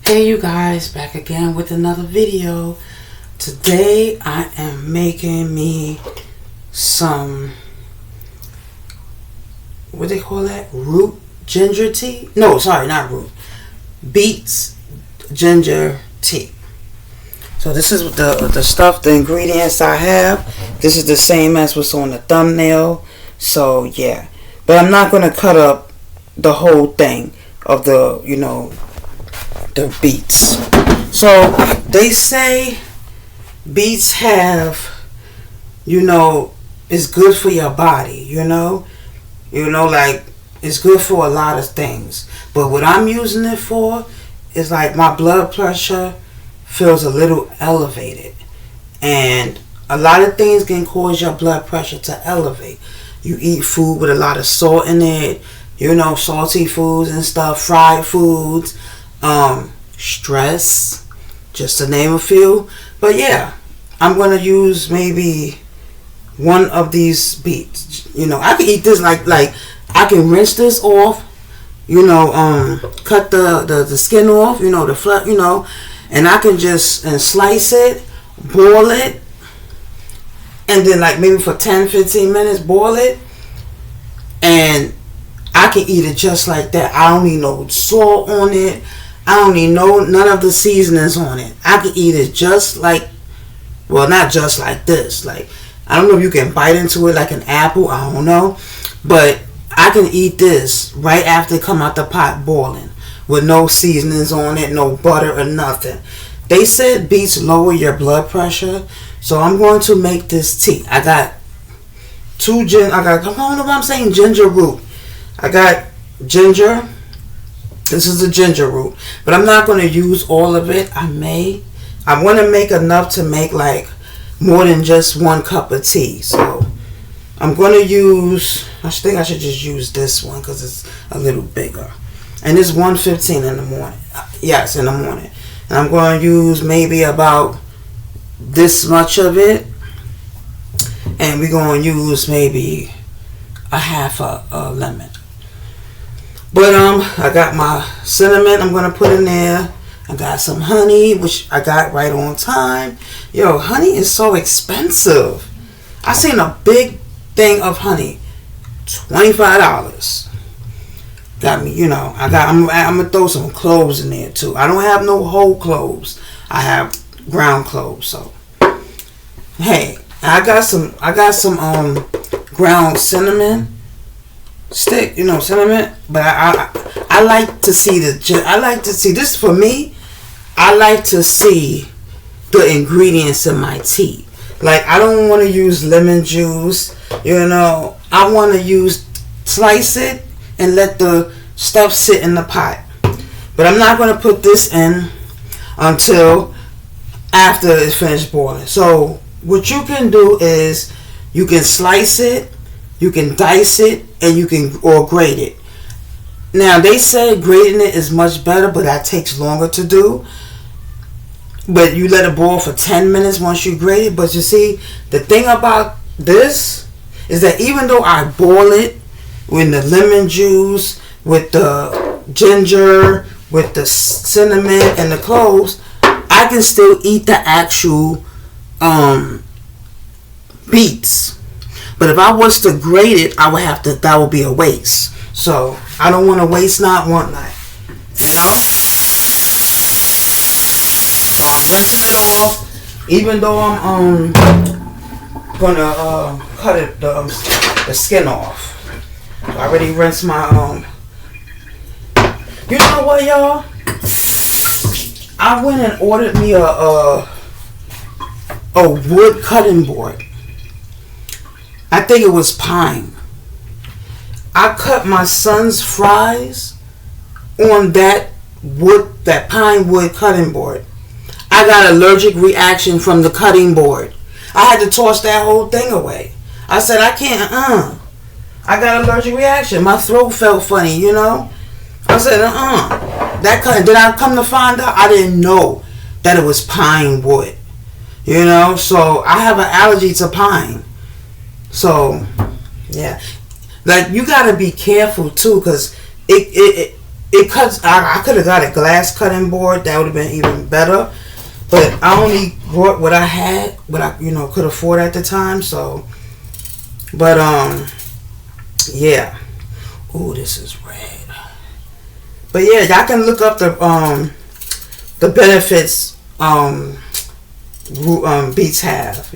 Hey you guys, back again with another video. Today I am making me some, what do they call that? Root ginger tea? No, sorry, not root. Beets ginger tea. So this is the stuff, the ingredients I have. This is the same as what's on the thumbnail. So yeah, but I'm not going to cut up the whole thing of the, the beets. So they say beets have, it's good for your body, like it's good for a lot of things. But what I'm using it for is like my blood pressure feels a little elevated, and a lot of things can cause your blood pressure to elevate. You eat food with a lot of salt in it, salty foods and stuff, fried foods, stress, just to name a few. But yeah, I'm gonna use maybe one of these beets. I can eat this like I can rinse this off, cut the skin off, the flesh, and I can just slice it, boil it, and then like maybe for 10-15 minutes boil it, and I can eat it just like that. I don't need no salt on it. I don't need none of the seasonings on it. I can eat it just like, well, not just like this. Like, I don't know if you can bite into it like an apple. I don't know. But I can eat this right after it come out the pot boiling with no seasonings on it, no butter or nothing. They said beets lower your blood pressure. So I'm going to make this tea. I got I don't know what I'm saying, ginger root. I got ginger. This is the ginger root, but I'm not going to use all of it. I want to make enough to make like more than just 1 cup of tea. So I'm going to use, I think I should just use this one because it's a little bigger. And it's 1:15 in the morning. Yes, in the morning. And I'm going to use maybe about this much of it. And we're going to use maybe a half a lemon. But I got my cinnamon I'm going to put in there. I got some honey, which I got right on time. Yo, honey is so expensive. I seen a big thing of honey, $25. Got me, I'm going to throw some cloves in there too. I don't have no whole cloves. I have ground cloves. So, hey, I got some ground cinnamon stick, cinnamon, but I like to see this for me. I like to see the ingredients in my tea. Like, I don't want to use lemon juice, I want to slice it and let the stuff sit in the pot. But I'm not going to put this in until after it's finished boiling. So what you can do is you can slice it, you can dice it, and you can grate it. Now they say grating it is much better, but that takes longer to do. But you let it boil for 10 minutes once you grate it. But you see, the thing about this is that even though I boil it with the lemon juice, with the ginger, with the cinnamon and the cloves, I can still eat the actual beets. But if I was to grate it, that would be a waste. So I don't want to waste not one night. So I'm rinsing it off, even though I'm gonna cut the skin off. So I already rinsed my You know what, y'all? I went and ordered me a wood cutting board. I think it was pine. I cut my son's fries on that pine wood cutting board. I got an allergic reaction from the cutting board. I had to toss that whole thing away. I said, I can't, I got an allergic reaction. My throat felt funny, I said, Then I come to find out, I didn't know that it was pine wood. So I have an allergy to pine. So, yeah. Like, you gotta be careful too, because it cuts. I could have got a glass cutting board. That would have been even better. But I only brought what I had, what I could afford at the time. So, but yeah. Ooh, this is red. But yeah, y'all can look up the benefits beets have,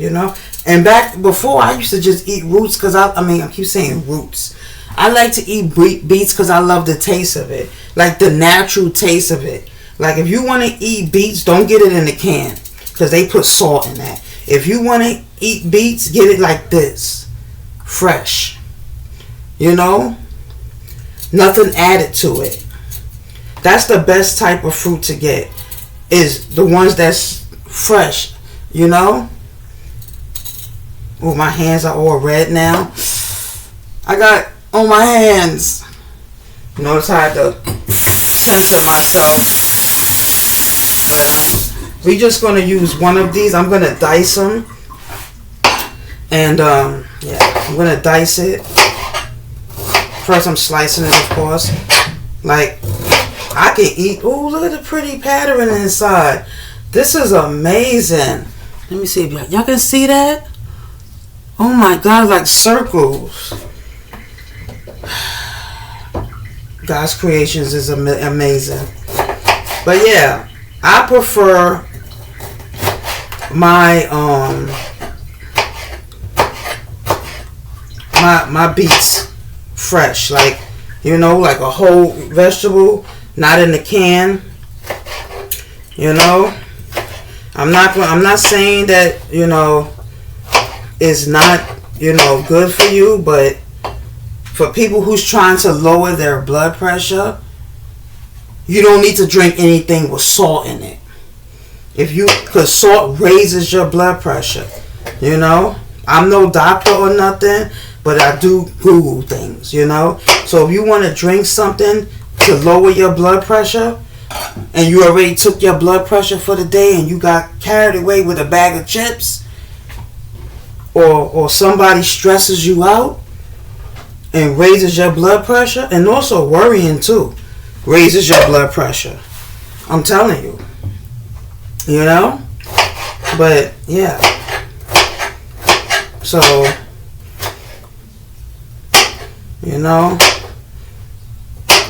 And back before, I used to just eat roots because I keep saying roots. I like to eat beets because I love the taste of it, like the natural taste of it. Like if you want to eat beets, don't get it in the can because they put salt in that. If you want to eat beets, get it like this, fresh. Nothing added to it. That's the best type of fruit to get, is the ones that's fresh, Oh, my hands are all red now. I got on my hands. Notice how I had to censor myself. But we're just going to use one of these. I'm going to dice them. And, I'm going to dice it. First, I'm slicing it, of course. Like, I can eat. Oh, look at the pretty pattern inside. This is amazing. Let me see if y'all can see that. Oh my God, like circles. God's creations is amazing. But yeah, I prefer my my beets fresh, like like a whole vegetable, not in the can. I'm not saying that it's not good for you, but for people who's trying to lower their blood pressure, you don't need to drink anything with salt in it. Because salt raises your blood pressure. I'm no doctor or nothing, but I do Google things. So if you want to drink something to lower your blood pressure, and you already took your blood pressure for the day and you got carried away with a bag of chips, or somebody stresses you out and raises your blood pressure, and also worrying too raises your blood pressure. I'm telling you. But yeah. So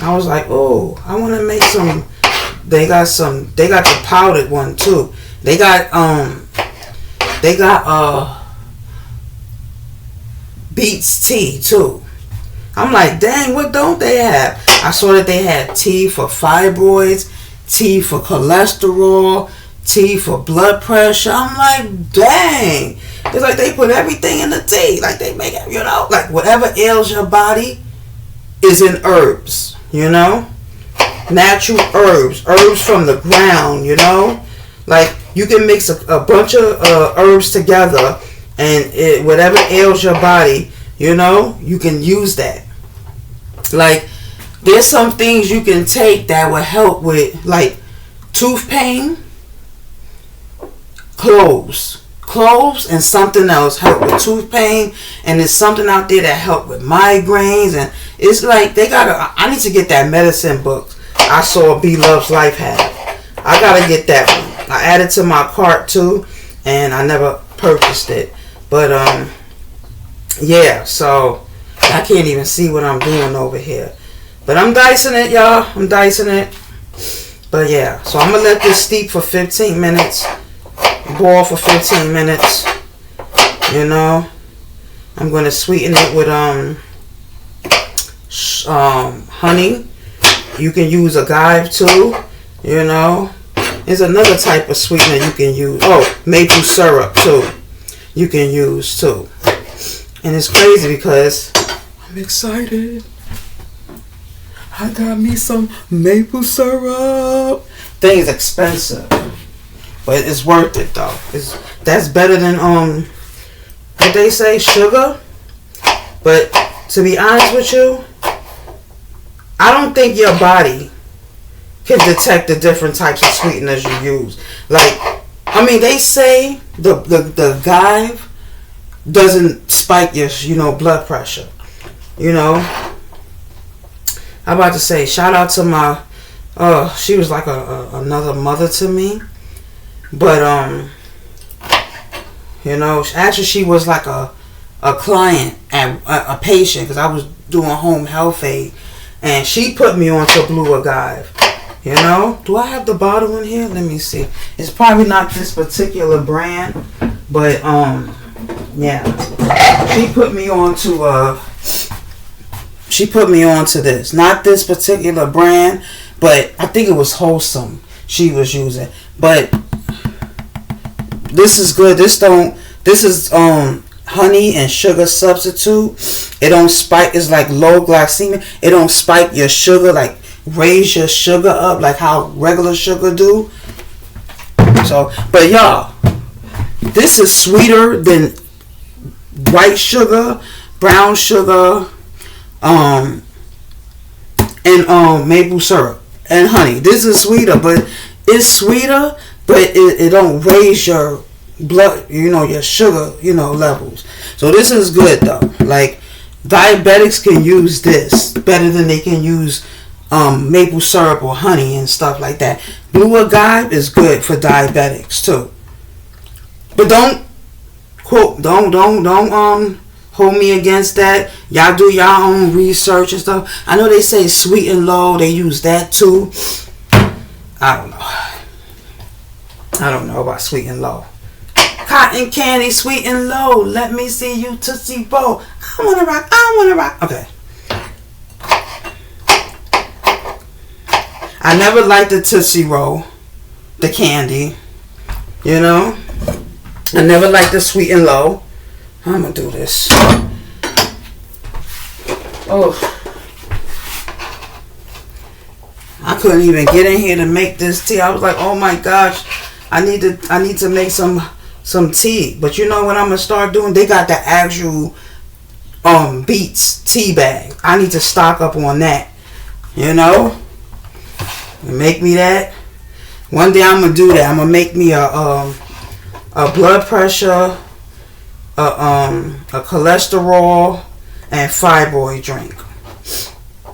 I was like, oh, I want to make some. They got the powdered one too. They got Beets tea too. I'm like, dang, what don't they have? I saw that they had tea for fibroids, tea for cholesterol, tea for blood pressure. I'm like, dang. It's like they put everything in the tea. Like they make it, like whatever ails your body is in herbs, Natural herbs from the ground, Like you can mix a bunch of herbs together, and whatever ails your body, you can use that. Like there's some things you can take that will help with like tooth pain, cloves, and something else help with tooth pain, and there's something out there that help with migraines, and it's like I need to get that medicine book I saw B Love's Life had. I gotta get that one. I added to my cart too, and I never purchased it. But yeah, so I can't even see what I'm doing over here. But I'm dicing it, y'all. I'm dicing it. But yeah, so I'm gonna let this steep for 15 minutes. Boil for 15 minutes. I'm gonna sweeten it with honey. You can use agave too. There's another type of sweetener you can use. Oh, maple syrup too. You can use too. And it's crazy because I'm excited. I got me some maple syrup. Thing is expensive, but it's worth it though. That's better than what they say, sugar. But to be honest with you, I don't think your body can detect the different types of sweeteners you use. Like, they say the agave doesn't spike your blood pressure. I I'm about to say, shout out to my, she was like another mother to me. But, you know, actually she was like a client and a patient, because I was doing home health aid. And she put me on to Blue Agave. You know? Do I have the bottle in here? Let me see. It's probably not this particular brand. But, yeah. She put me on to this. Not this particular brand, but I think it was Wholesome she was using. But this is good. This is honey and sugar substitute. It don't spike. It's like low glycemic. It don't spike your sugar, like raise your sugar up like how regular sugar do. So, but y'all, this is sweeter than white sugar, brown sugar, and maple syrup and honey. This is sweeter, but it's sweeter, but it don't raise your blood, you know, your sugar, you know, levels. So this is good though. Like, diabetics can use this better than they can use maple syrup or honey and stuff like that. Blue Agave is good for diabetics too. But don't hold me against that. Y'all do y'all own research and stuff. I know they say Sweet and Low, they use that too. I don't know about Sweet and Low. Cotton candy, Sweet and Low. Let me see you Tootsie Roll. I wanna rock. Okay. I never liked the Tootsie Roll, the candy. You know? I never liked the Sweet and Low. I'm gonna do this. Oh. I couldn't even get in here to make this tea. I was like, oh my gosh, I need to make some tea. But you know what I'm gonna start doing? They got the actual Beets tea bag. I need to stock up on that. You know? Make me that. One day I'm gonna do that. I'm gonna make me a blood pressure, a cholesterol, and fibroid drink.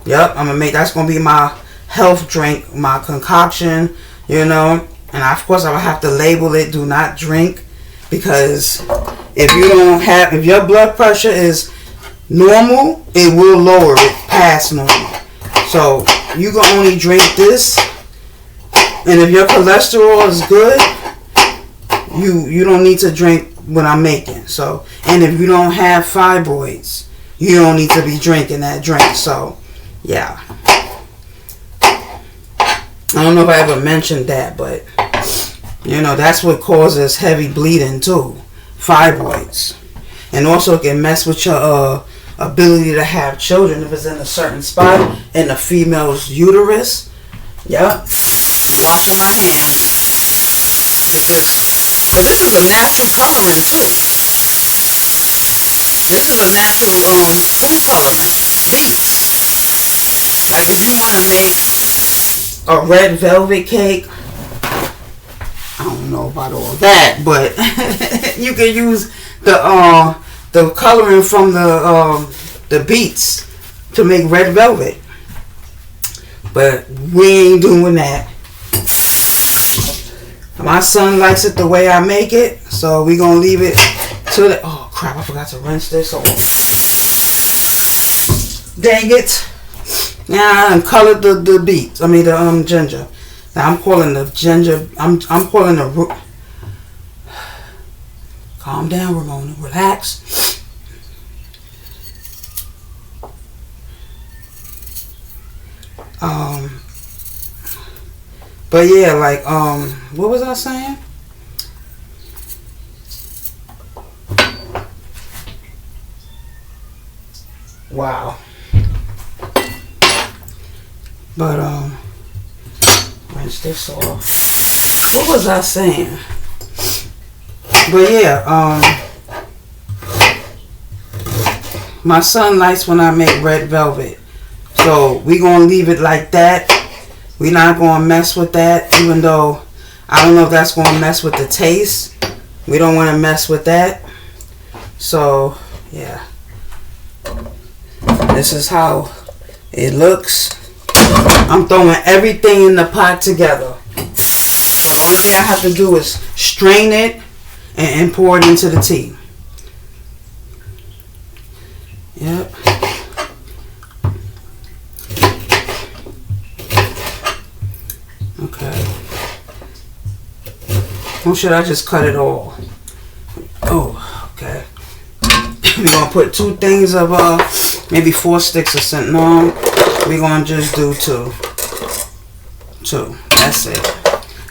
Yep, I'm gonna make, that's gonna be my health drink, my concoction, you know. And of course I will have to label it do not drink, because if your blood pressure is normal, it will lower it past normal. So you can only drink this, and if your cholesterol is good, you don't need to drink what I'm making. So, and if you don't have fibroids, you don't need to be drinking that drink. So, yeah. I don't know if I ever mentioned that, but you know, that's what causes heavy bleeding too. Fibroids. And also it can mess with your ability to have children if it's in a certain spot in the female's uterus. Yep. I'm washing my hands. But this is a natural coloring too. This is a natural food coloring. Beets. Like if you want to make a red velvet cake, I don't know about all that, but you can use the coloring from the Beets to make red velvet. But we ain't doing that. My son likes it the way I make it, so we gonna leave it to the. Oh crap! I forgot to rinse this off. Dang it! Now I colored the beets. I mean the ginger. Now I'm calling the ginger. I'm calling the root. Calm down, Ramona. Relax. But yeah, like what was I saying? Wow. But rinse this off. What was I saying? But yeah, my son likes when I make red velvet. So we gonna leave it like that. We not gonna mess with that, even though I don't know if that's gonna mess with the taste. We don't want to mess with that. So yeah, this is how it looks. I'm throwing everything in the pot together. So the only thing I have to do is strain it and pour it into the tea. Yep. Okay. Or should I just cut it all? Oh, okay. We're gonna put 2 things of maybe 4 sticks of something on. We're gonna just do 2. That's it.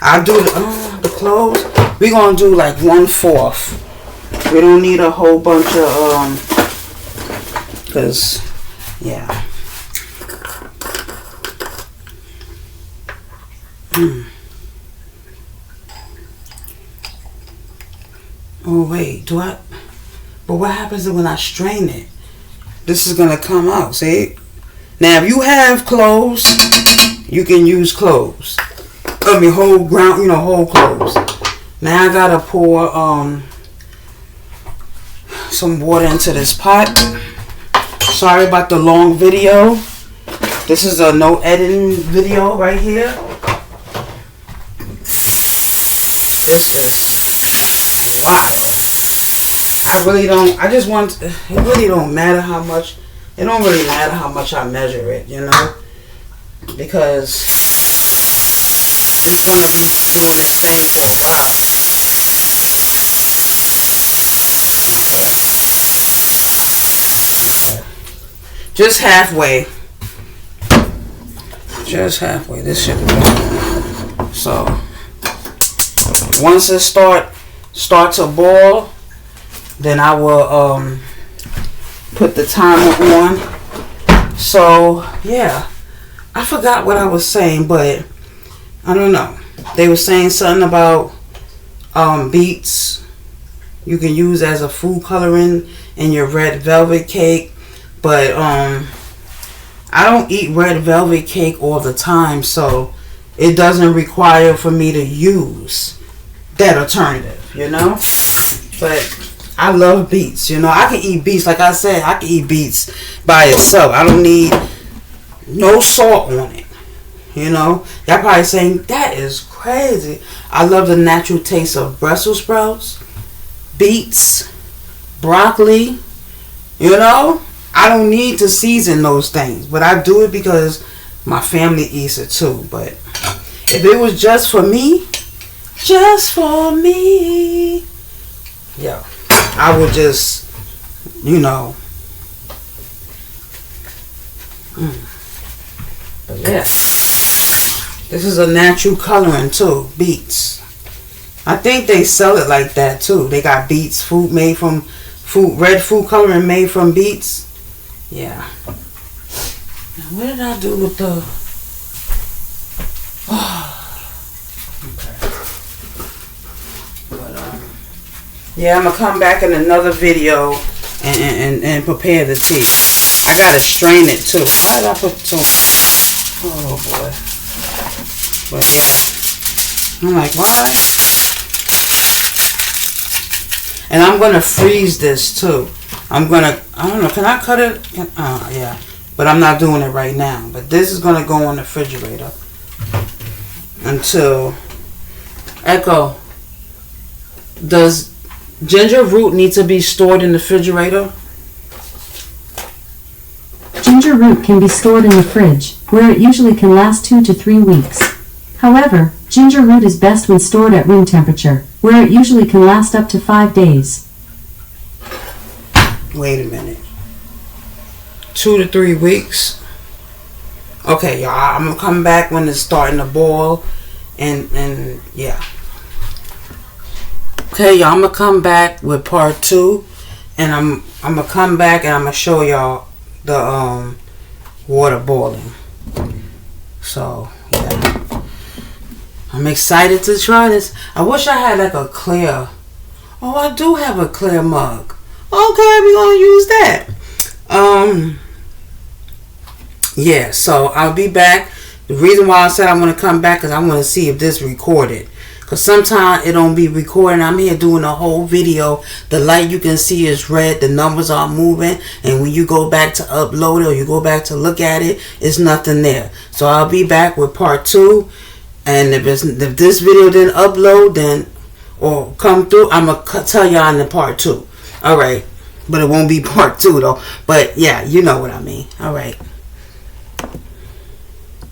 I'll do the cloves. We're gonna do like 1/4. We don't need a whole bunch of cause yeah. Oh wait, but what happens when I strain it? This is gonna come out, see? Now if you have cloves, you can use cloves. I mean whole ground, whole cloves. Now I gotta pour some water into this pot. Sorry about the long video. This is a no editing video right here. This is wild. It really don't matter how much. It don't really matter how much I measure it, because it's gonna be doing this thing for a while. Okay. Just halfway. Just halfway. This should be done. So once it start to boil, then I will put the timer on. So yeah, I forgot what I was saying, but I don't know. They were saying something about beets you can use as a food coloring in your red velvet cake, but I don't eat red velvet cake all the time, so it doesn't require for me to use that alternative, But I love beets, I can eat beets. Like I said, I can eat beets by itself. I don't need no salt on it, Y'all probably saying, that is crazy. I love the natural taste of Brussels sprouts, beets, broccoli, I don't need to season those things, but I do it because my family eats it too. But if it was just for me, yeah, I would just, But yeah, this is a natural coloring too, beets. I think they sell it like that too. They got beets, red food coloring made from beets. Yeah. Now what did I do with the... Okay. But yeah, I'm gonna come back in another video and prepare the tea. I gotta strain it too. Why did I put two? Oh boy. But yeah, I'm like, why? And I'm gonna freeze this too. I don't know, can I cut it? Yeah, but I'm not doing it right now. But this is gonna go in the refrigerator until... Echo, does ginger root need to be stored in the refrigerator? Ginger root can be stored in the fridge, where it usually can last 2 to 3 weeks. However, ginger root is best when stored at room temperature, where it usually can last up to 5 days. Wait a minute. 2 to 3 weeks? Okay, y'all, I'm gonna come back when it's starting to boil, and yeah. Okay, y'all, I'm gonna come back with part 2, and I'm gonna come back and I'm gonna show y'all the water boiling. So yeah, I'm excited to try this. I wish I had like a clear. Oh, I do have a clear mug. Okay, we're gonna use that. Yeah, so I'll be back. The reason why I said I'm gonna come back is I want to see if this recorded. Because sometimes it don't be recording. I'm here doing a whole video. The light you can see is red. The numbers are moving. And when you go back to upload it or you go back to look at it, it's nothing there. So I'll be back with part 2. And if this video didn't upload then or come through, I'm going to tell y'all in the part 2. Alright. But it won't be part 2 though. But yeah, you know what I mean. Alright.